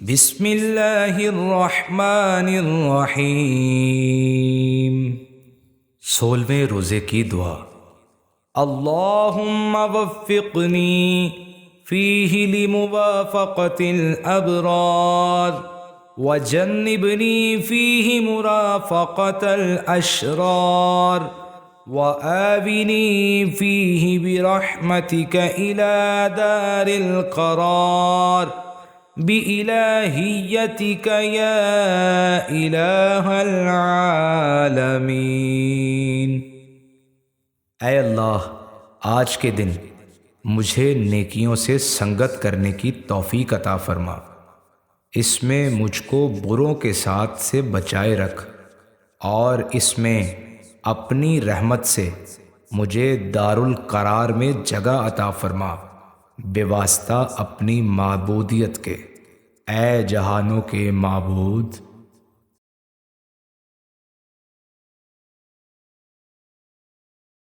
بسم اللہ الرحمن الرحیم۔ 16ویں روزے کی دعا۔ اللہم وفقنی فیہ لموافقۃ الابرار وجنبنی فیہ مرافقۃ الاشرار وآوِنی فیہ برحمتک الی دار القرار بِإِلَٰهِيَّتِكَ يَا إِلَٰهَ الْعَالَمِينَ۔ اے اللہ، آج کے دن مجھے نیکیوں سے سنگت کرنے کی توفیق عطا فرما، اس میں مجھ کو بروں کے ساتھ سے بچائے رکھ، اور اس میں اپنی رحمت سے مجھے دار القرار میں جگہ عطا فرما، بے واسطہ اپنی معبودیت کے، اے جہانوں کے معبود۔